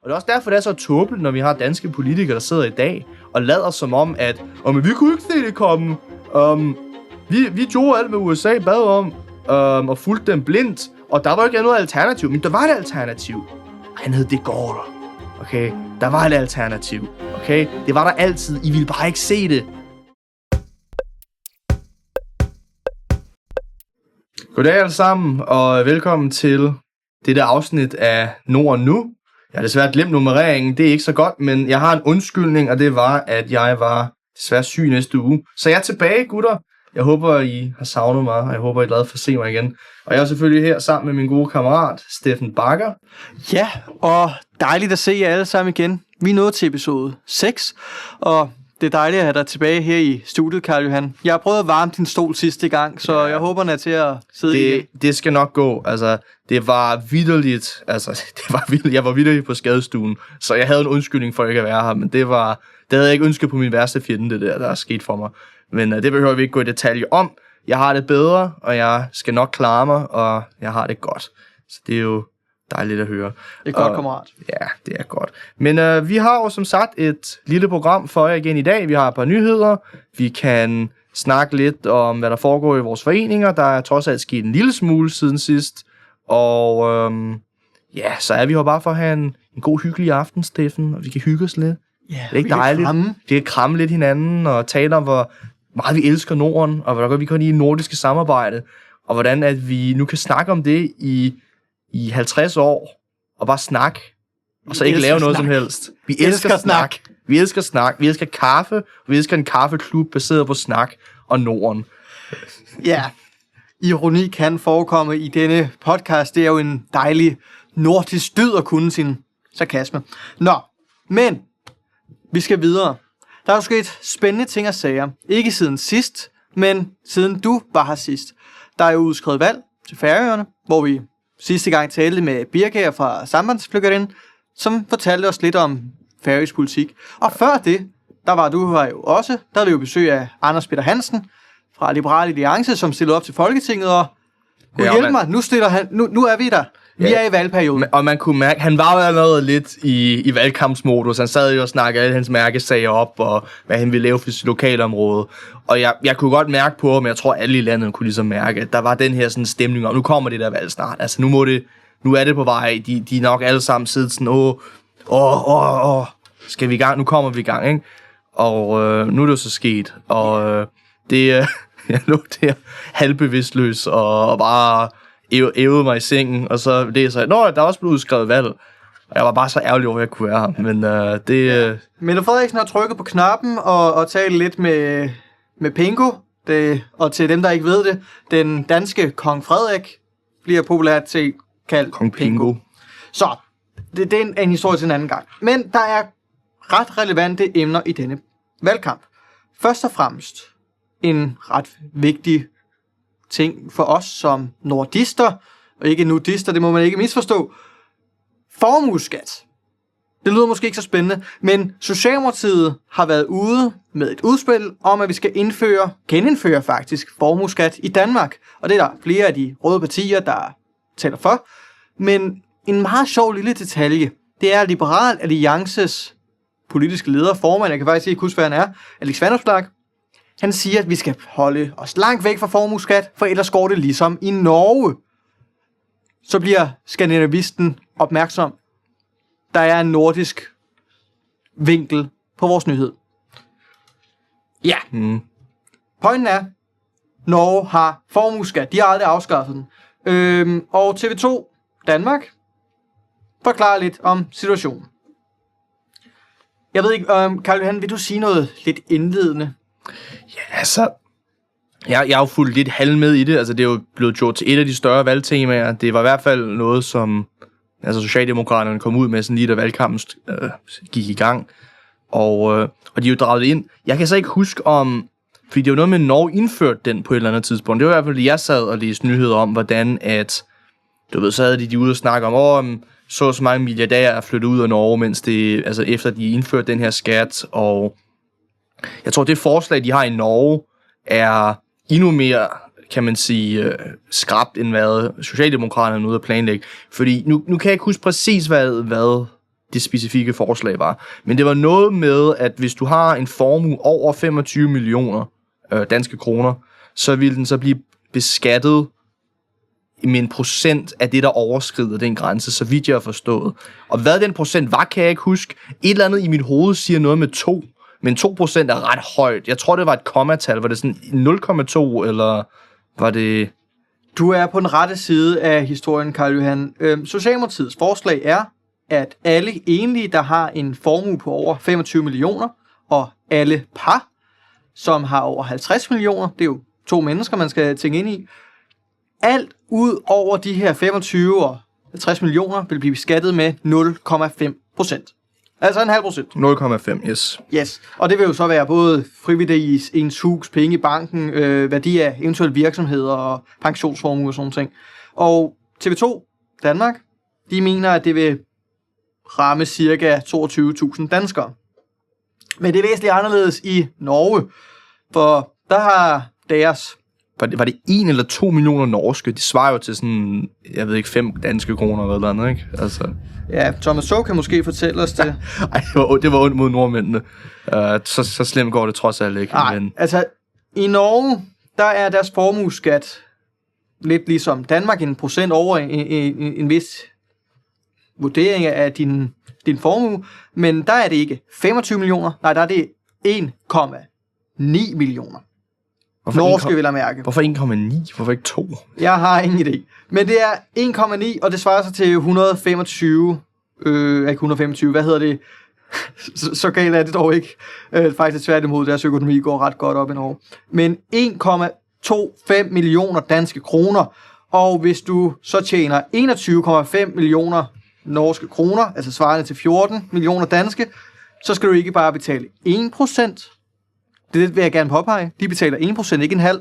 det er også derfor, det er så tåbeligt, når vi har danske politikere, der sidder i dag og lader som om, at vi kunne ikke se det komme. Vi gjorde alt, hvad USA bad om, og fulgte dem blindt, og der var ikke noget alternativ. Men der var et alternativ. Han hed De Gaulle. Okay? Der var et alternativ. Okay? Det var der altid. I ville bare ikke se det. Goddag alle sammen, og velkommen til dette afsnit af Norden Nu. Jeg har desværre glemt nummereringen, det er ikke så godt, men jeg har en undskyldning, og det var, at jeg var desværre syg næste uge. Så jeg er tilbage, gutter. Jeg håber, I har savnet mig, og jeg håber, I er glade for at se mig igen. Og jeg er selvfølgelig her sammen med min gode kammerat, Steffen Bakker. Ja, og dejligt at se jer alle sammen igen. Vi er nået til episode 6, og det er dejligt at have dig tilbage her i studiet, Karl Johan. Jeg har prøvet at varme din stol sidste gang, så jeg håber, den er til at sidde igen. Det skal nok gå. Altså, det var vitterligt. Altså, jeg var vitterligt på skadestuen, så jeg havde en undskyldning for ikke at være her, men det havde jeg ikke ønsket på min værste fjende, det der er sket for mig. Men det behøver vi ikke gå i detalje om. Jeg har det bedre, og jeg skal nok klare mig, og jeg har det godt. Så det er jo dejligt at høre. Det er godt, kammerat. Ja, det er godt. Men vi har jo som sagt et lille program for jer igen i dag. Vi har et par nyheder. Vi kan snakke lidt om, hvad der foregår i vores foreninger. Der er trods alt sket en lille smule siden sidst. Og så er vi jo bare for at have en god, hyggelig aften, Steffen. Og vi kan hygge os lidt. Ja, det er ikke dejligt. Vi kan kramme lidt hinanden og tale om, hvor meget vi elsker Norden, og hvordan vi kan lide nordiske samarbejde, og hvordan at vi nu kan snakke om det i 50 år, og bare snakke, og så ikke lave noget som helst. Vi elsker snak. Vi elsker snak. Vi elsker kaffe, og vi elsker en kaffeklub baseret på snak og Norden. Ja, ironi kan forekomme i denne podcast. Det er jo en dejlig nordisk dyd at kunne sin sarkasme. Nå, men vi skal videre. Der er jo sket spændende ting og sager. Ikke siden sidst, men siden du var her sidst. Der er jo udskrevet valg til Færøerne, hvor vi sidste gang talte med Birgit fra Sambandsflokkurin, som fortalte os lidt om færøsk politik. Og før det, der var du her jo også. Der havde vi jo besøg af Anders Peter Hansen fra Liberal Alliance, som stillede op til Folketinget, og hjælp mig, nu er vi der. Vi er i valgperioden. Og man kunne mærke, han var jo allerede lidt i valgkampsmodus. Han sad jo og snakkede alle hans mærkesager op, og hvad han ville lave for sit lokalområde. Og jeg kunne godt mærke på ham, jeg tror alle i landet kunne ligesom mærke, at der var den her sådan stemning om, nu kommer det der valg snart. Altså nu er det på vej. De er nok alle sammen siddet sådan, skal vi i gang? Nu kommer vi i gang, ikke? Og nu er det så sket. Og jeg lå der halvbevidstløs og bare ævede mig i sengen, og så læser jeg, der er også blevet udskrevet valg. Og jeg var bare så ærgerlig over, at jeg kunne være her. Men Mette Frederiksen har trykket på knappen og talt lidt med Pingo. Og til dem, der ikke ved det, den danske kong Frederik bliver populært til kaldt Kong Pingo. Så, det er en historie til en anden gang. Men der er ret relevante emner i denne valgkamp. Først og fremmest en ret vigtig ting for os som nordister, og ikke nudister, det må man ikke misforstå. Formueskat. Det lyder måske ikke så spændende, men Socialdemokratiet har været ude med et udspil om, at vi skal genindføre faktisk formueskat i Danmark. Og det er der flere af de røde partier, der taler for. Men en meget sjov lille detalje, det er Liberal Alliances politiske leder, formand, jeg kan faktisk ikke huske, hvad han er, Alex Vanopslagh. Han siger, at vi skal holde os langt væk fra formueskat, for ellers går det ligesom i Norge. Så bliver skandinavisten opmærksom. Der er en nordisk vinkel på vores nyhed. Ja. Pointen er, Norge har formueskat. De har aldrig afskaffet den. Og TV2 Danmark forklarer lidt om situationen. Jeg ved ikke, Karl Johan, vil du sige noget lidt indledende? Ja, altså, jeg er jo fuldt lidt halv med i det. Altså, det er jo blevet gjort til et af de større valgtemaer. Det var i hvert fald noget, som Socialdemokraterne kom ud med, sådan lige da valgkampen gik i gang. Og de er jo draget ind. Jeg kan så ikke huske om, fordi det er jo noget med, Norge indførte den på et eller andet tidspunkt. Det var i hvert fald, jeg sad og læste nyheder om, hvordan at, så havde de ude og snakke om, så mange milliardærer er flyttet ud af Norge, mens efter de indførte den her skat, og jeg tror, det forslag, de har i Norge, er endnu mere, kan man sige, skrapt, end hvad Socialdemokraterne er ude at planlægge. Fordi nu kan jeg ikke huske præcis, hvad det specifikke forslag var. Men det var noget med, at hvis du har en formue over 25 millioner danske kroner, så vil den så blive beskattet med en procent af det, der overskrider den grænse, så vidt jeg har forstået. Og hvad den procent var, kan jeg ikke huske. Et eller andet i mit hoved siger noget med 2, men 2% er ret højt. Jeg tror, det var et kommatal. Var det sådan 0,2, eller var det... Du er på den rette side af historien, Karl Johan. Socialdemokratiets forslag er, at alle enlige, der har en formue på over 25 millioner, og alle par, som har over 50 millioner, det er jo 2 mennesker, man skal tænke ind i, alt ud over de her 25 og 50 millioner vil blive beskattet med 0,5%. Altså 0,5%. 0,5, yes. Yes, og det vil jo så være både frivillige, ens hus, penge i banken, værdi af eventuelle virksomheder og pensionsformue og sådan ting. Og TV2 Danmark, de mener, at det vil ramme cirka 22.000 danskere. Men det er væsentligt anderledes i Norge, for der har deres... Var det 1 eller 2 millioner norske? Det svarer jo til sådan, jeg ved ikke, 5 danske kroner eller noget, ikke? Altså. Ja, Thomas Så kan måske fortælle os det. Ej, det var ondt mod nordmændene. Så slemt går det trods alt ikke. Nej, men... altså i Norge, der er deres formueskat lidt ligesom Danmark, en procent over en vis vurdering af din formue, men der er det ikke 25 millioner, nej, der er det 1,9 millioner. Norske vil jeg mærke. Hvorfor 1,9? Hvorfor ikke 2? Jeg har ingen idé. Men det er 1,9, og det svarer sig til 125... ikke 125, hvad hedder det? Så galt er det dog ikke. Faktisk tværtimod, deres økonomi går ret godt op i Norge. Men 1,25 millioner danske kroner. Og hvis du så tjener 21,5 millioner norske kroner, altså svarende til 14 millioner danske, så skal du ikke bare betale 1%. Det vil jeg gerne påpege. De betaler 1%, ikke en halv.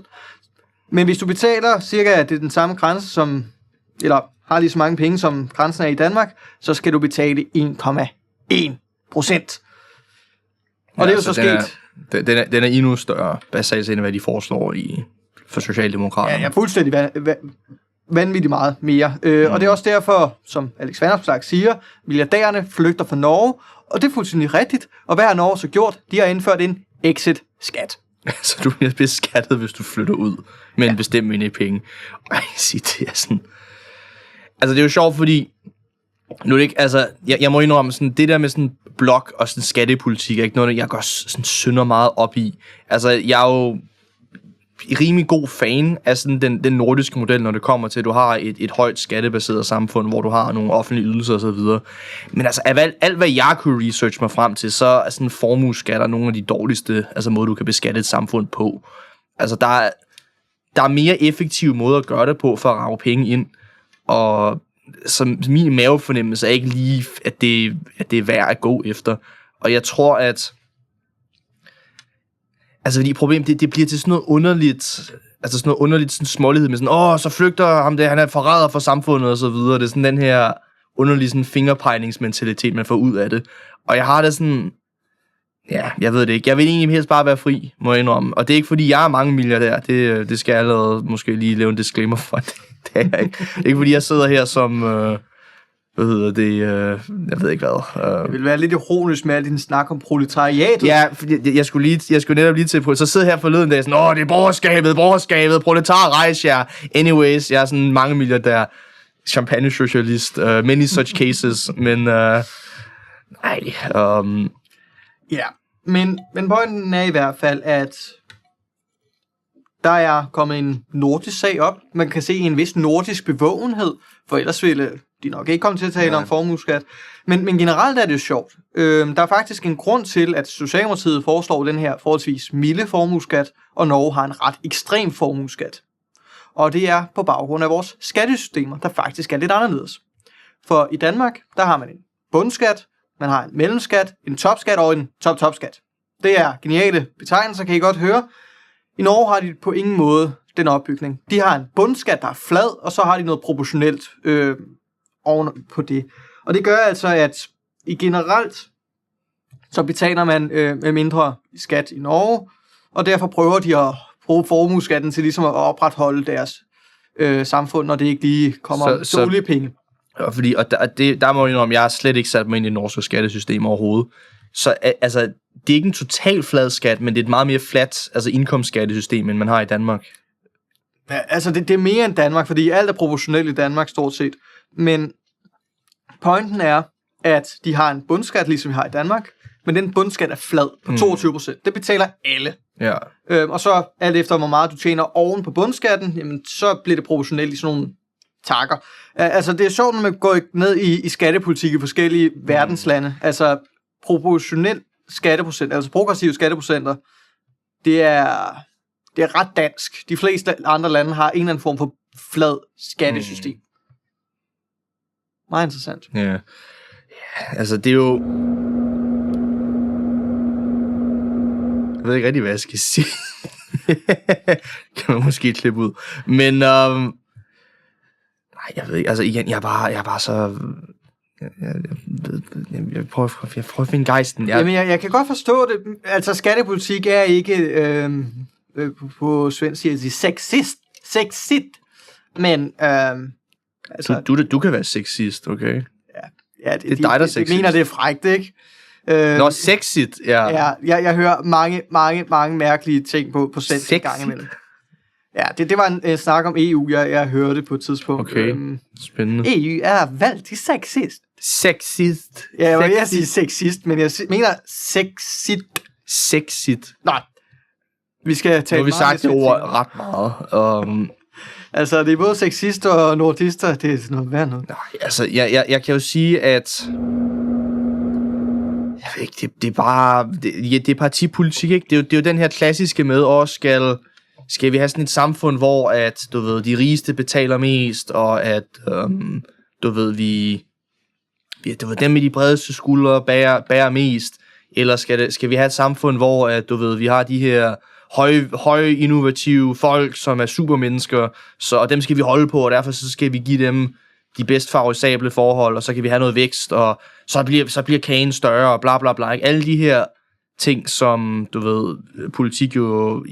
Men hvis du betaler cirka det er den samme grænse som, eller har lige så mange penge som grænsen er i Danmark, så skal du betale 1,1%. Og det er jo så sket. Den er endnu større, basalt end hvad de foreslår for Socialdemokraterne. Ja, fuldstændig vanvittigt meget mere. Og det er også derfor, som Alex Vanopslagh siger, milliardærerne flygter fra Norge, og det er fuldstændig rigtigt. Og hvad har Norge så gjort? De har indført en exit-skat. Så du bliver beskattet, hvis du flytter ud med en bestemt mængde penge. Ej, det er sådan... Altså, det er jo sjovt, fordi... Nu er det ikke, altså, jeg må indrømme, sådan, det der med sådan blok og sådan skattepolitik er ikke noget, jeg går sådan synder meget op i. Altså, jeg er jo rimelig god fan af sådan den nordiske model, når det kommer til, at du har et højt skattebaseret samfund, hvor du har nogle offentlige ydelser og så videre. Men altså, alt hvad jeg kunne researche mig frem til, så er sådan formueskatter nogle af de dårligste måde, du kan beskatte et samfund på. Altså, der er mere effektive måder at gøre det på, for at rage penge ind. Og som min mavefornemmelse er ikke lige, at det er værd at gå efter. Og jeg tror, at altså, fordi problemet, det bliver til sådan noget underligt, altså sådan noget underligt sådan smålighed med sådan, så flygter ham der, han er forræder for samfundet og så videre. Det er sådan den her underlige sådan fingerpegningsmentalitet, man får ud af det. Og jeg har det sådan, ja, jeg ved det ikke. Jeg vil egentlig helst bare være fri, må jeg indrømme. Og det er ikke fordi, jeg er mange milliardær. Det skal jeg allerede måske lige lave en disclaimer for. Det er jeg ikke. Det er ikke fordi, jeg sidder her som... hvad hedder det? Jeg ved ikke hvad. Det vil være lidt ironisk med al din snak om proletariatet. Ja, jeg skulle netop lige til... Så sidder her forleden dag sådan, det er borgerskabet, proletar ja. Anyways, jeg er sådan mange milliardær, champagne-socialist, many such cases, men nej. Ja, men pointen er i hvert fald, at der er kommet en nordisk sag op. Man kan se en vis nordisk bevågenhed, for ellers ville de nok ikke komme til at tale om formueskat. Men generelt er det jo sjovt. Der er faktisk en grund til, at Socialdemokratiet foreslår den her forholdsvis milde formueskat, og Norge har en ret ekstrem formueskat. Og det er på baggrund af vores skattesystemer, der faktisk er lidt anderledes. For i Danmark, der har man en bundskat, man har en mellemskat, en topskat og en top-top-skat. Det er geniale betegnelser, kan I godt høre. I Norge har de på ingen måde den opbygning. De har en bundskat, der er flad, og så har de noget proportionelt oven på det. Og det gør altså, at i generelt, så betaler man mindre skat i Norge, og derfor prøver de at bruge formueskatten til ligesom at opretholde deres samfund, når det ikke lige kommer til oliepenge. Og der må jeg indrømme, jeg har slet ikke sat mig ind i det norske skattesystem overhovedet. Så altså, det er ikke en total flad skat, men det er et meget mere fladt indkomstskattesystem, end man har i Danmark. Ja, altså, det er mere end Danmark, fordi alt er proportionelt i Danmark, stort set. Men pointen er, at de har en bundskat, ligesom vi har i Danmark, men den bundskat er flad på 22%. Det betaler alle. Ja. Og så alt efter, hvor meget du tjener oven på bundskatten, jamen, så bliver det proportionelt i sådan nogle takker. Altså, det er sjovt, når man går ned i skattepolitik i forskellige verdenslande. Altså, proportionelt skatteprocent, altså progressive skatteprocenter, det er ret dansk. De fleste andre lande har en eller anden form for flad skattesystem. Meget interessant. Ja, altså det er jo... Jeg ved ikke rigtig, hvad jeg skal sige. Kan man måske klippe ud. Men, nej, jeg ved ikke, altså igen, jeg er bare så... Jeg prøver at finde gejsten. Jamen, jeg kan godt forstå det. Altså, skattepolitik er ikke på svensk siger de sexist. Men altså, du kan være sexist, okay? Ja, det er dig, der er sexist. De mener, det er frækt, ikke? Nå, sexist, ja. Ja, jeg hører mange mærkelige ting på svensk en gang imellem. Ja, det var en snak om EU, jeg hørte på et tidspunkt. Okay, spændende. EU er valgt til sexist. Sexist. Ja, jeg siger sexist, men jeg mener sexist. Nej, vi skal tale meget. Nu har vi sagt det ord ret meget. Altså, det er både sexister og nordister, det er sådan noget værd noget. Nej, altså, jeg kan jo sige, at... Jeg ved ikke, det er bare... Det er partipolitik, ikke? Det er jo den her klassiske med, også skal vi have sådan et samfund, hvor at, du ved, de rigeste betaler mest, og at, du ved, dem med de bredeste skuldre bærer mest, eller skal vi have et samfund, hvor at, du ved, vi har de her høje innovative folk, som er supermennesker, og dem skal vi holde på, og derfor så skal vi give dem de bedst favorisable forhold, og så kan vi have noget vækst, og så bliver kagen større, og bla bla bla, ikke? Alle de her ting, som, du ved, politik jo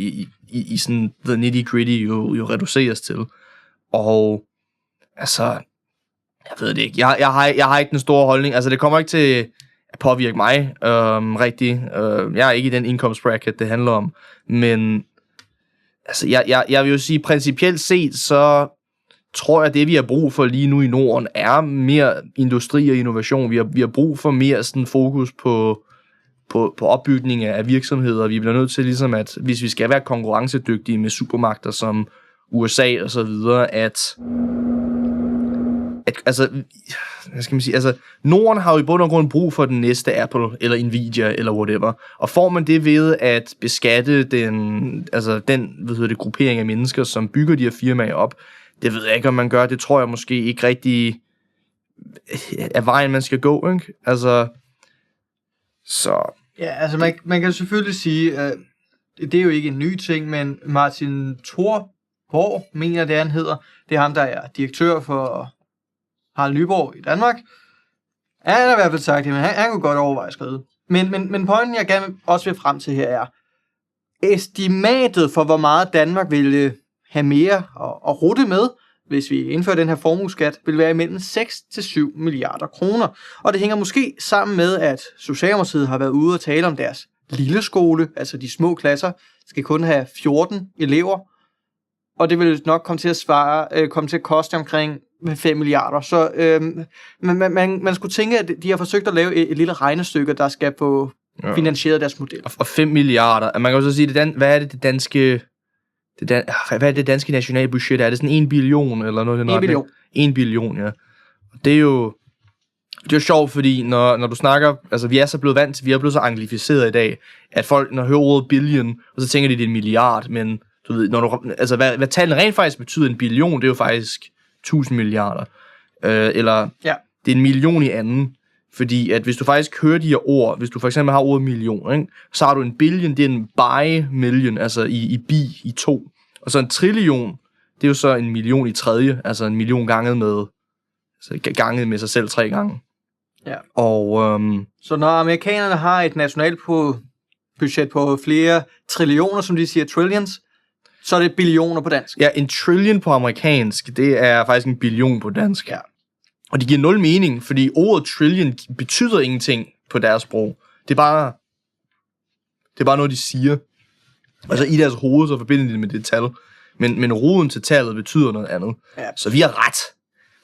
i sådan the nitty-gritty jo reduceres til. Og altså, jeg ved det ikke. Jeg har ikke den store holdning. Altså, det kommer ikke til at påvirke mig rigtigt. Jeg er ikke i den indkomstbracket, det handler om. Men altså, jeg vil jo sige, principielt set, så tror jeg, at det vi har brug for lige nu i Norden, er mere industri og innovation. Vi har brug for mere sådan fokus på opbygning af virksomheder. Vi bliver nødt til ligesom, at hvis vi skal være konkurrencedygtige med supermagter som USA og så videre, at altså, hvad skal man sige, altså, Norden har jo i bund og grund brug for den næste Apple, eller Nvidia, eller whatever. Og får man det ved at beskatte den gruppering af mennesker, som bygger de her firmaer op, det ved jeg ikke, om man gør. Det tror jeg måske ikke rigtig er vejen, man skal gå, ikke? Altså, så... Ja, altså man kan selvfølgelig sige, at det er jo ikke en ny ting, men Martin Thorborg, mener det han hedder, det er ham, der er direktør for Harald Nyborg i Danmark. Han har i hvert fald sagt, at han kunne godt overveje at skrive. Men pointen, jeg gerne også vil frem til her, er estimatet for, hvor meget Danmark ville have mere at rutte med, hvis vi indfører den her formueskat, vil være imellem 6-7 milliarder kroner. Og det hænger måske sammen med, at Socialdemokratiet har været ude og tale om deres lille skole, altså de små klasser, skal kun have 14 elever. Og det vil nok komme til at koste omkring 5 milliarder. Så man skulle tænke, at de har forsøgt at lave et lille regnestykke, der skal få finansieret deres model. Og 5 milliarder. Man kan også sige, hvad er det danske... hvad er det danske nationalbudget? Er det sådan 1 billion eller noget? 1 billion. 1 billion, ja. Det er jo sjovt, fordi når du snakker, altså vi er så blevet vant til, vi er blevet så anglificeret i dag, at folk, når hører ordet billion, og så tænker de, det er en milliard, men du ved, altså hvad tallene rent faktisk betyder, en billion, det er jo faktisk 1000 milliarder. Eller ja. Det er en million i anden. Fordi at hvis du faktisk hører de her ord, hvis du for eksempel har ordet million, ikke, så har du en billion, det er en by million, altså i 2. Og så en trillion, det er jo så en million i tredje, altså en million ganget med sig selv 3 gange. Ja. Og så når amerikanerne har et nationalt budget på flere trillioner, som de siger trillions, så er det billioner på dansk. Ja, en trillion på amerikansk, det er faktisk en billion på dansk. Ja. Og det giver nul mening, fordi ordet trillion betyder ingenting på deres sprog. Det er bare noget, de siger. Altså i deres hoved, så forbinder de det med det tal. Men roden til tallet betyder noget andet. Ja. Så vi har ret.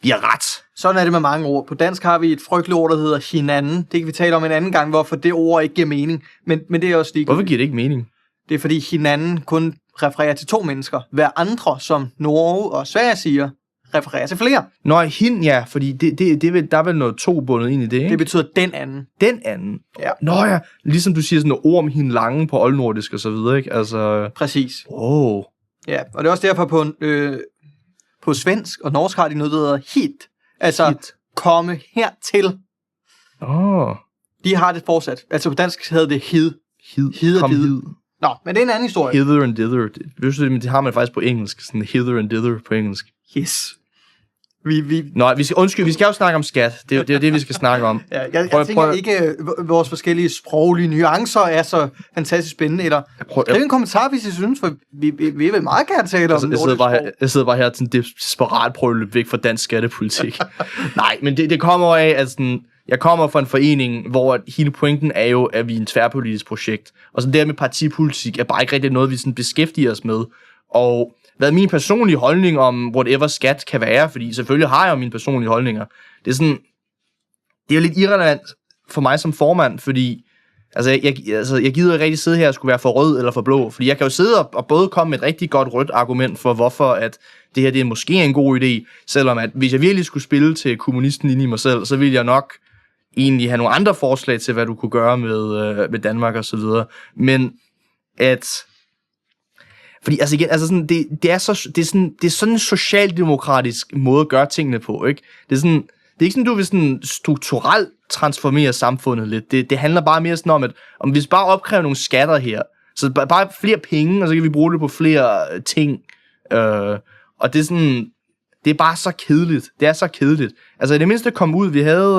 Vi har ret. Sådan er det med mange ord. På dansk har vi et frygteligt ord, der hedder hinanden. Det kan vi tale om en anden gang, hvorfor det ord ikke giver mening. Men det er også lige. Hvorfor giver det ikke mening? Det er fordi hinanden kun refererer til 2 mennesker. Hver andre, som Norge og Sverige siger, refererer til flere. Nå, ja, fordi der er vel noget 2 bundet ind i det, ikke? Det betyder den anden. Den anden? Ja. Nå ja, ligesom du siger sådan noget ord om hinlangen på oldnordisk og så videre, ikke? Altså... Præcis. Wow. Ja, og det er også derfor på svensk og norsk har de noget, der hedder hit. Altså, hit. Komme hertil. De har det fortsat. Altså på dansk hedder det hid. Kom hid. Nå, men det er en anden historie. Hither and dither. Det har man faktisk på engelsk. Sådan hither and dither på engelsk. Yes. Nå, vi skal jo snakke om skat. Det er det, vi skal snakke om. Ja, jeg tænker ikke, vores forskellige sproglige nuancer er så fantastisk spændende. Eller skriv en kommentar, hvis I synes, for vi vil meget gerne tale om jeg sidder bare her til en desperat prøve at løbe væk fra dansk skattepolitik. Nej, men det kommer af, at sådan, jeg kommer fra en forening, hvor hele pointen er jo, at vi er en tværpolitisk projekt. Og så der med partipolitik er bare ikke rigtig noget, vi sådan beskæftiger os med. Og hvad min personlige holdning om whatever skat kan være, fordi selvfølgelig har jeg jo mine personlige holdninger. Det er jo lidt irrelevant for mig som formand, fordi jeg gider ikke rigtig sidde her og skulle være for rød eller for blå, fordi jeg kan jo sidde og både komme med et rigtig godt rødt argument for, hvorfor at det her det er måske en god idé, selvom at hvis jeg virkelig skulle spille til kommunisten inde i mig selv, så ville jeg nok egentlig have nogle andre forslag til, hvad du kunne gøre med Danmark og så videre. Men at... Fordi altså igen, det er sådan en socialdemokratisk måde at gøre tingene på, ikke? Det er ikke sådan, du vil sådan strukturelt transformere samfundet lidt. Det handler bare mere sådan om hvis vi bare opkræver nogle skatter her, så bare flere penge, og så kan vi bruge det på flere ting. Og det er sådan, det er bare så kedeligt. Det er så kedeligt. Altså i det mindste kom ud, vi havde,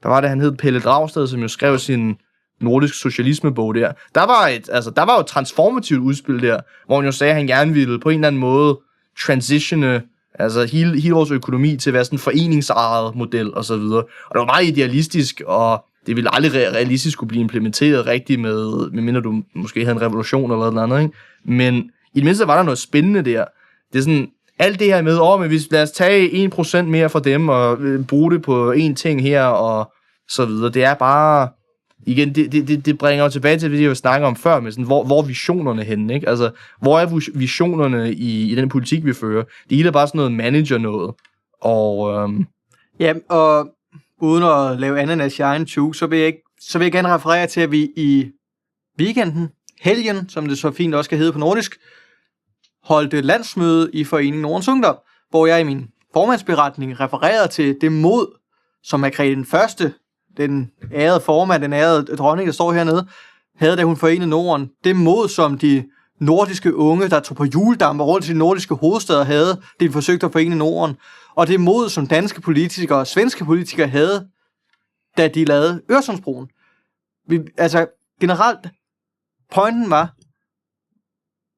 hvad var det, han hed, Pelle Dragsted, som jo skrev sin nordisk socialismebog der. Der var jo et transformativt udspil der, hvor han jo sagde, at han gerne ville på en eller anden måde transitione altså hele vores økonomi til at være sådan en foreningsejet model og så videre. Og det var meget idealistisk, og det ville aldrig realistisk kunne blive implementeret rigtigt medmindre du måske havde en revolution eller noget andet, ikke? Men i det mindste var der noget spændende der. Det er sådan, alt det her med, men lad os tage 1% mere fra dem og bruge det på en ting her og så videre. Det er bare... Igen, det bringer jo tilbage til det, jeg snakker om før, med sådan, hvor er visionerne henne, ikke? Altså, hvor er visionerne i den politik, vi fører? Det hele er bare sådan noget manager-noget. Og... Ja, og uden at lave ananas i egen tue, så vil jeg gerne referere til, at vi i weekenden, helgen, som det så fint også skal hedde på nordisk, holdt et landsmøde i Foreningen Nordens Ungdom, hvor jeg i min formandsberetning refererede til det mod, som Margrethe den Første, den ærede formand, den ærede dronning, der står hernede, havde, da hun forenede Norden. Det mod, som de nordiske unge, der tog på juledamper rundt til de nordiske hovedsteder, havde, det de forsøgte at forene Norden. Og det mod, som danske politikere og svenske politikere havde, da de lavede Øresundsbroen. Generelt, pointen var,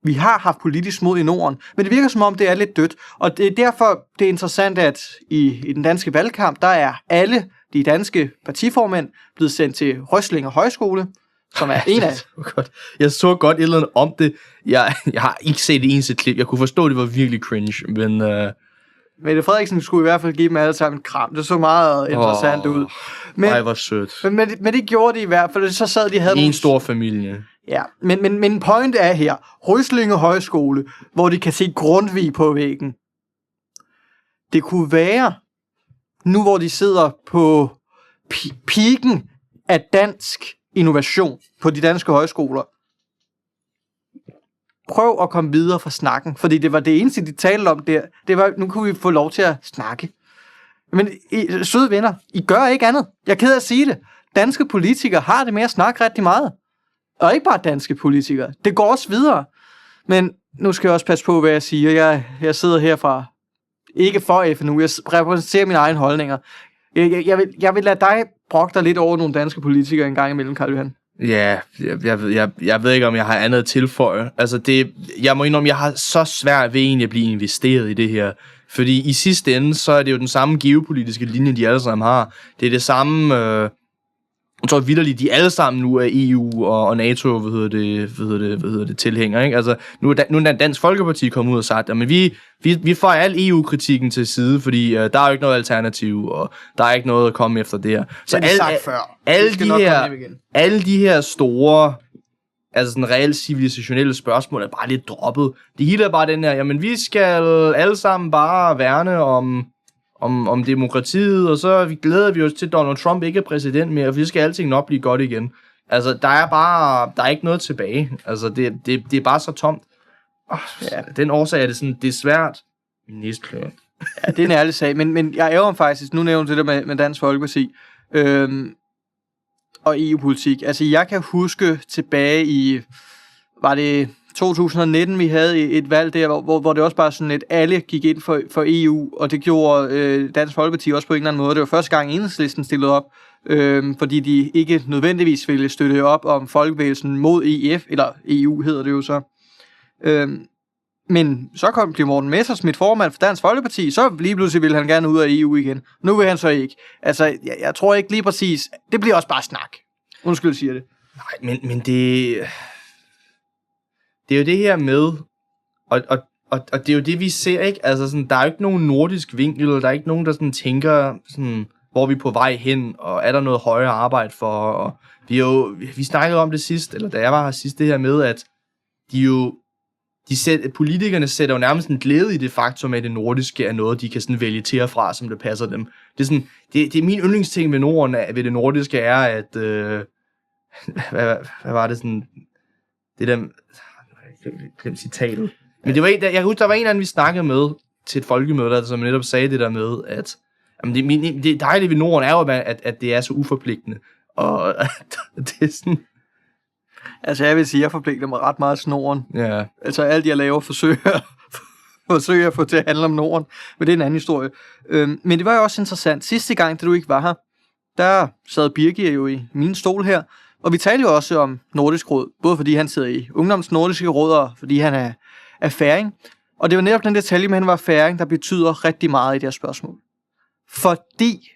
vi har haft politisk mod i Norden, men det virker som om, det er lidt dødt. Og det er derfor, det er interessant, at i den danske valgkamp, der er alle de danske partiformænd blevet sendt til Røslinger Højskole, som er en af... Jeg så godt et eller andet om det. Jeg har ikke set det eneste klip. Jeg kunne forstå, at det var virkelig cringe, men... Mette Frederiksen skulle i hvert fald give dem alle sammen en kram. Det så meget interessant ud. Men, hvor sødt. Men det gjorde de i hvert fald. Så sad de havde en stor familie. Ja, men point er her. Røslinge Højskole, hvor de kan se Grundtvig på væggen. Det kunne være, nu hvor de sidder på piken af dansk innovation på de danske højskoler, prøv at komme videre fra snakken, fordi det var det eneste, de talte om der. Det var, nu kunne vi få lov til at snakke. Men søde venner, I gør ikke andet. Jeg er ked af at sige det. Danske politikere har det med at snakke rigtig meget. Og ikke bare danske politikere. Det går også videre. Men nu skal jeg også passe på, hvad jeg siger. Jeg sidder herfra. Ikke for FNU. Jeg repræsenterer mine egne holdninger. Jeg vil lade dig brokke dig lidt over nogle danske politikere en gang imellem, Karl Johan. Ja, jeg ved ikke, om jeg har andet at tilføje. Altså, jeg må indrømme, jeg har så svært ved egentlig at blive investeret i det her. Fordi i sidste ende, så er det jo den samme geopolitiske linje, de alle sammen har. Det er det samme, jeg tror vitterligt, de alle sammen nu er EU og NATO, tilhænger, ikke? Altså, nu er Dansk Folkeparti kommet ud og sagt, at vi får al EU-kritikken til side, fordi der er jo ikke noget alternativ, og der er ikke noget at komme efter det her. Så alle de her store, altså sådan reelt civilisationelle spørgsmål er bare lidt droppet. Det hele er bare den her, jamen vi skal alle sammen bare værne om demokratiet, og så glæder vi os til, at Donald Trump ikke er præsident mere, for det skal alting nok blive godt igen. Altså, der er ikke noget tilbage. Altså, det er bare så tomt. Ja. Den årsag er det sådan, det er svært. Næstklæder. Ja, det er en ærlig sag, men jeg ærger faktisk, nu nævner det der med Dansk Folkeparti, og EU-politik. Altså, jeg kan huske tilbage i, var det 2019, vi havde et valg der, hvor det også bare sådan, at alle gik ind for EU, og det gjorde Dansk Folkeparti også på en eller anden måde. Det var første gang, Enhedslisten stillede op, fordi de ikke nødvendigvis ville støtte op om folkebevægelsen mod EF, eller EU hedder det jo så. Men så blev Morten Messerschmidt formand for Dansk Folkeparti, så lige pludselig ville han gerne ud af EU igen. Nu vil han så ikke. Altså, jeg tror ikke lige præcis, det bliver også bare snak. Undskyld, siger det. Nej, men det er jo det her med, og det er jo det, vi ser, ikke? Altså, sådan, der er jo ikke nogen nordisk vinkel, der er ikke nogen, der sådan tænker, sådan, hvor vi er på vej hen, og er der noget højere arbejde for, og vi snakkede om det sidst, eller da jeg var her sidst, det her med, at politikerne sætter jo nærmest en glæde i det faktum, at det nordiske er noget, de kan sådan vælge til og fra, som det passer dem. Det er sådan, det er min yndlingsting ved Norden, ved det nordiske er, at hvad var det sådan, det der, jeg glemte citatet. Men det var jeg kan huske, der var en eller anden, vi snakkede med til et folkemøde, der som netop sagde det der med, at jamen, det dejlige ved Norden er jo, at det er så uforpligtende. Og det er sådan... Altså, jeg vil sige, at jeg forpligter mig ret meget til Norden. Ja. Altså, alt jeg laver, forsøger at få til at handle om Norden. Men det er en anden historie. Men det var jo også interessant. Sidste gang, da du ikke var her, der sad Birgir jo i min stol her. Og vi talte jo også om Nordisk Råd. Både fordi han sidder i Ungdoms Nordiske Råd, og fordi han er færing. Og det var netop den detalje med, at han var færing, der betyder rigtig meget i det her spørgsmål. Fordi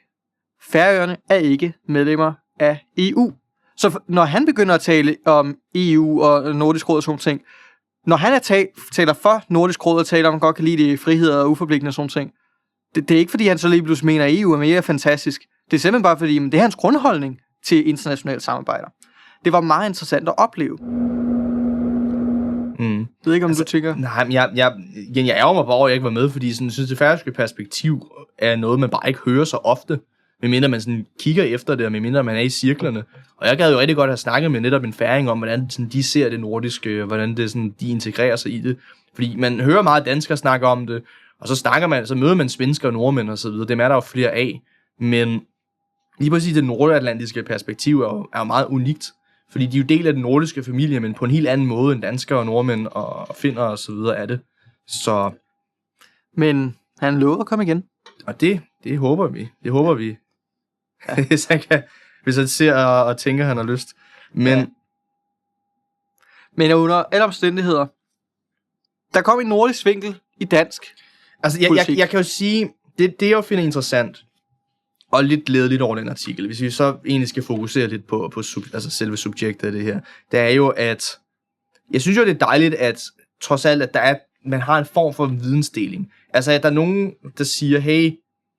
Færøerne er ikke medlemmer af EU. Så når han begynder at tale om EU og Nordisk Råd og sådan ting, når han taler for Nordisk Råd og taler om, at han godt kan lide det, frihed og uforpligtende og sådan ting, det er ikke fordi, han så lige pludselig mener, at EU er mere fantastisk. Det er simpelthen bare fordi, det er hans grundholdning til internationale samarbejder. Det var meget interessant at opleve. Jeg ved ikke, om du tænker... Nej, men jeg ærger mig bare over, at jeg ikke var med, fordi sådan, jeg synes, det færøske perspektiv er noget, man bare ikke hører så ofte, medmindre man sådan kigger efter det, og medmindre man er i cirklerne. Og jeg gad jo rigtig godt have snakket med netop en færing om, hvordan sådan, de ser det nordiske, og hvordan det, sådan, de integrerer sig i det. Fordi man hører meget danskere snakke om det, og så møder man svensker og nordmænd og så videre. Dem er der jo flere af. Men lige præcis det nordatlantiske perspektiv er jo meget unikt. Fordi de er jo del af den nordiske familie, men på en helt anden måde end danskere og nordmænd og finner og så videre er det. Så... Men han lover at komme igen. Og det håber vi. Det håber vi. Ja. hvis han ser og tænker, at han har lyst. Men under alle omstændigheder, der kom en nordisk vinkel i dansk. Altså, jeg kan jo sige, det jeg finder interessant, og lidt glædeligt over den artikel, hvis vi så egentlig skal fokusere lidt på altså selve subjektet af det her, det er jo, at jeg synes jo, det er dejligt, at trods alt, at man har en form for vidensdeling. Altså, at der er nogen, der siger, hey,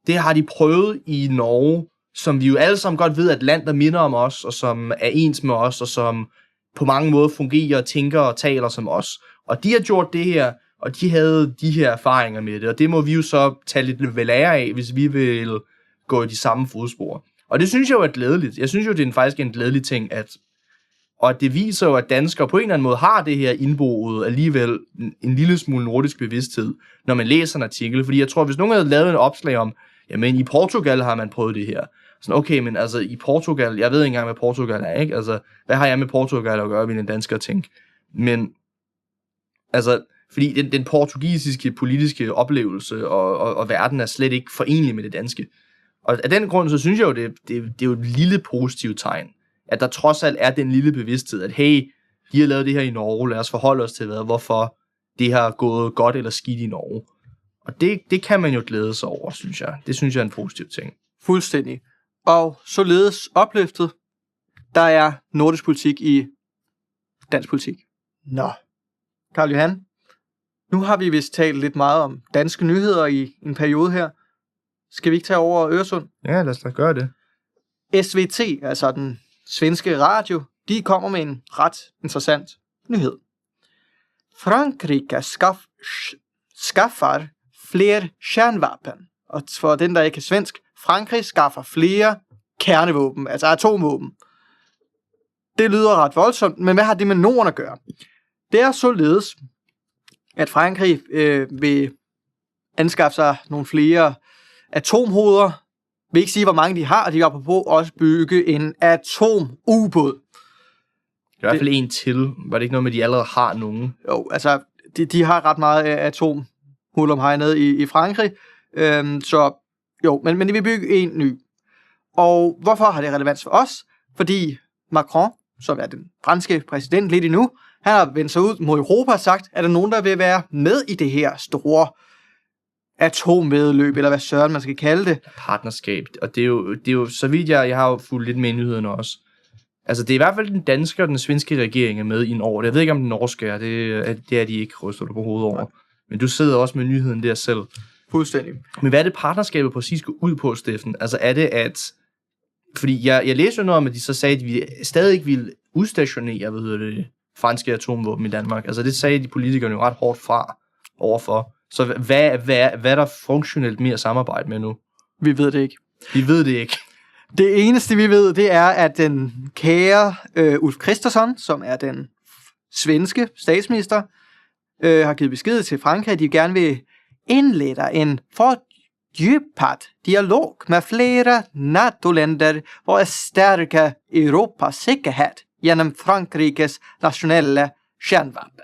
det har de prøvet i Norge, som vi jo alle sammen godt ved, at land, der minder om os, og som er ens med os, og som på mange måder fungerer, tænker og taler som os. Og de har gjort det her, og de havde de her erfaringer med det, og det må vi jo så tage lidt ved lære af, hvis vi vil gå i de samme fodspor. Og det synes jeg jo er glædeligt. Jeg synes jo, det er faktisk en glædelig ting, og det viser jo, at danskere på en eller anden måde har det her indboet alligevel en lille smule nordisk bevidsthed, når man læser en artikel. Fordi jeg tror, hvis nogen havde lavet en opslag om, jamen i Portugal har man prøvet det her. Sådan, okay, men altså i Portugal, jeg ved ikke engang, hvad Portugal er, ikke? Altså, hvad har jeg med Portugal at gøre, vil en dansker tænke? Men, altså, fordi den portugisiske politiske oplevelse og verden er slet ikke forenlig med det danske. Og af den grund, så synes jeg jo, det er jo et lille positivt tegn, at der trods alt er den lille bevidsthed, at hey, de har lavet det her i Norge, lad os forholde os til, hvorfor det har gået godt eller skidt i Norge. Og det kan man jo glæde sig over, synes jeg. Det synes jeg er en positiv ting. Fuldstændig. Og således opløftet, der er nordisk politik i dansk politik. Nå, Karl Johan, nu har vi vist talt lidt meget om danske nyheder i en periode her. Skal vi ikke tage over Øresund? Ja, lad os da gøre det. SVT, altså den svenske radio, de kommer med en ret interessant nyhed. Frankrike skaffar flere kärnvapen. Og for den, der ikke er svensk, Frankrig skaffer flere kernevåben, altså atomvåben. Det lyder ret voldsomt, men hvad har det med Norden at gøre? Det er således, at Frankrig vil anskaffe sig nogle flere atomhoveder. Jeg vil ikke sige, hvor mange de har, og de var på også bygge en atomubåd. I hvert fald en til. Var det ikke noget med, at de allerede har nogen? Jo, altså, de har ret meget atomhuller hernede i Frankrig. Så jo, men de vil bygge en ny. Og hvorfor har det relevans for os? Fordi Macron, som er den franske præsident lidt endnu, han har vendt sig ud mod Europa og sagt, er der nogen, der vil være med i det her store atomvedløb, eller hvad søren man skal kalde det? Partnerskab. Og det er jo så vidt jeg har jo fulgt lidt med i nyhederne også. Altså, det er i hvert fald den danske og den svenske regering er med i en år. Jeg ved ikke, om den norske er. Det er de ikke, ryster du på hovedet over. Men du sidder også med nyheden der selv. Fuldstændig. Men hvad er det partnerskabet præcis går ud på, Steffen? Altså, er det at... Fordi jeg læste jo noget om, at de så sagde, at vi stadig ikke ville udstationere, franske atomvåben i Danmark. Altså, det sagde de politikerne jo ret hårdt fra overfor. Så hvad er der funktionelt mere samarbejde med nu? Vi ved det ikke. Vi ved det ikke. Det eneste, vi ved, det er, at den kære Ulf Kristersson, som er den svenske statsminister, har givet besked til Frankrig, at de gerne vil indlede en fördjupad dialog med flere NATO-länder for at stærke Europas sikkerhed gennem Frankrikes nationelle kärnvapen.